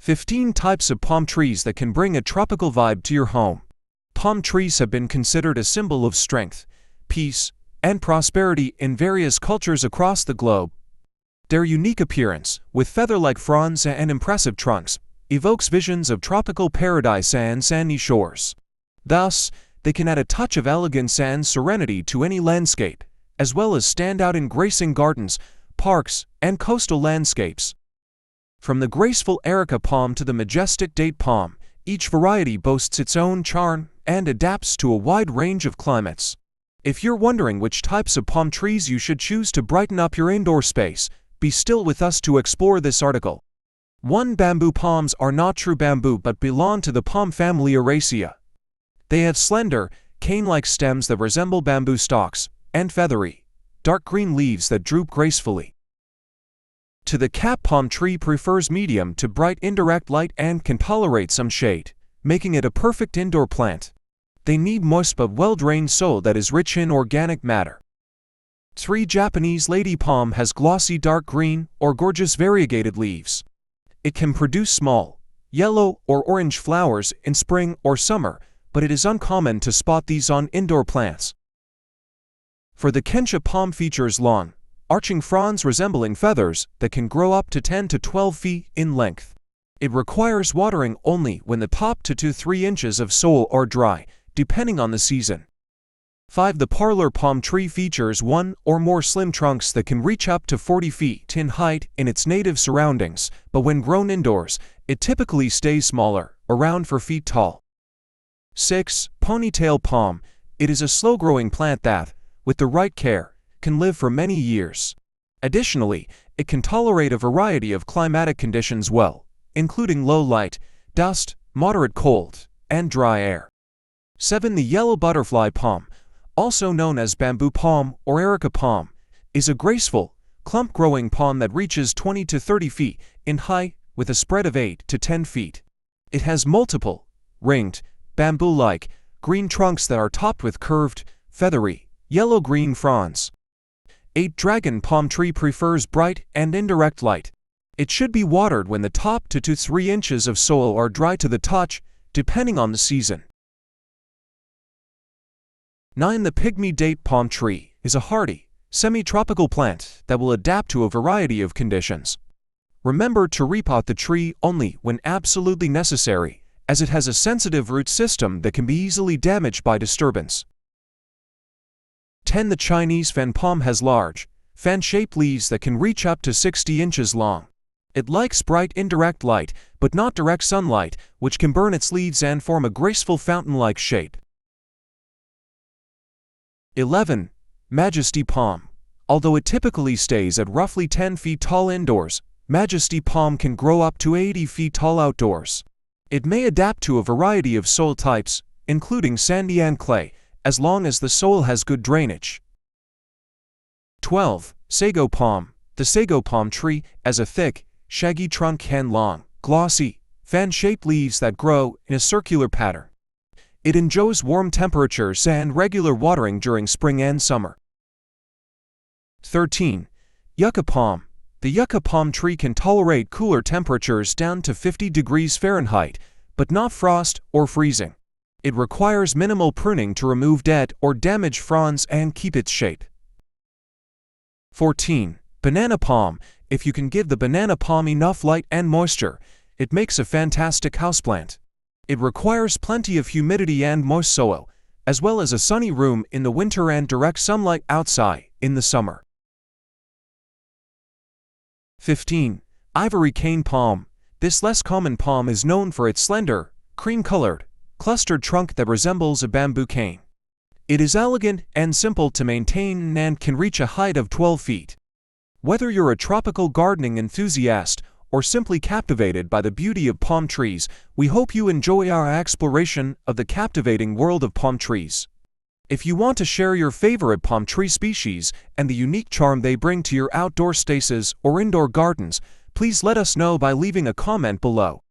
15 types of palm trees that can bring a tropical vibe to your home. Palm trees have been considered a symbol of strength, peace, and prosperity in various cultures across the globe. Their unique appearance, with feather-like fronds and impressive trunks, evokes visions of tropical paradise and sandy shores. Thus, they can add a touch of elegance and serenity to any landscape, as well as stand out in gracing gardens, parks, and coastal landscapes. From the graceful Areca palm to the majestic date palm, each variety boasts its own charm and adapts to a wide range of climates. If you're wondering which types of palm trees you should choose to brighten up your indoor space, be still with us to explore this article. 1. Bamboo palms are not true bamboo but belong to the palm family Arecaceae. They have slender, cane-like stems that resemble bamboo stalks, and feathery, dark green leaves that droop gracefully. 2. The cap palm tree prefers medium to bright indirect light and can tolerate some shade, making it a perfect indoor plant. They need moist but well-drained soil that is rich in organic matter. 3. Japanese lady palm has glossy dark green or gorgeous variegated leaves. It can produce small, yellow or orange flowers in spring or summer, but it is uncommon to spot these on indoor plants. 4. The Kentia palm features long, arching fronds resembling feathers that can grow up to 10 to 12 feet in length. It requires watering only when the top 2 to 3 inches of soil are dry, depending on the season. 5. The Parlor palm tree features one or more slim trunks that can reach up to 40 feet in height in its native surroundings, but when grown indoors, it typically stays smaller, around 4 feet tall. 6. Ponytail palm. It is a slow-growing plant that, with the right care, can live for many years. Additionally, it can tolerate a variety of climatic conditions well, including low light, dust, moderate cold, and dry air. 7. The yellow butterfly palm, also known as bamboo palm or Areca palm, is a graceful, clump-growing palm that reaches 20 to 30 feet in height with a spread of 8 to 10 feet. It has multiple, ringed, bamboo-like, green trunks that are topped with curved, feathery, yellow-green fronds. 8. Dragon palm tree prefers bright and indirect light. It should be watered when the top 2 to 3 inches of soil are dry to the touch, depending on the season. 9. The pygmy date palm tree is a hardy, semi-tropical plant that will adapt to a variety of conditions. Remember to repot the tree only when absolutely necessary, as it has a sensitive root system that can be easily damaged by disturbance. 10. The Chinese fan palm has large, fan-shaped leaves that can reach up to 60 inches long. It likes bright indirect light, but not direct sunlight, which can burn its leaves and form a graceful fountain-like shape. 11. Majesty palm. Although it typically stays at roughly 10 feet tall indoors, Majesty palm can grow up to 80 feet tall outdoors. It may adapt to a variety of soil types, including sandy and clay, as long as the soil has good drainage. 12. Sago palm. The sago palm tree has a thick, shaggy trunk and long, glossy, fan-shaped leaves that grow in a circular pattern. It enjoys warm temperatures and regular watering during spring and summer. 13. Yucca palm. The yucca palm tree can tolerate cooler temperatures down to 50 degrees Fahrenheit, but not frost or freezing. It requires minimal pruning to remove dead or damaged fronds and keep its shape. 14. Banana palm. If you can give the banana palm enough light and moisture, it makes a fantastic houseplant. It requires plenty of humidity and moist soil, as well as a sunny room in the winter and direct sunlight outside in the summer. 15. Ivory cane palm. This less common palm is known for its slender, cream-colored, clustered trunk that resembles a bamboo cane. It is elegant and simple to maintain and can reach a height of 12 feet. Whether you're a tropical gardening enthusiast or simply captivated by the beauty of palm trees, we hope you enjoy our exploration of the captivating world of palm trees. If you want to share your favorite palm tree species and the unique charm they bring to your outdoor spaces or indoor gardens, please let us know by leaving a comment below.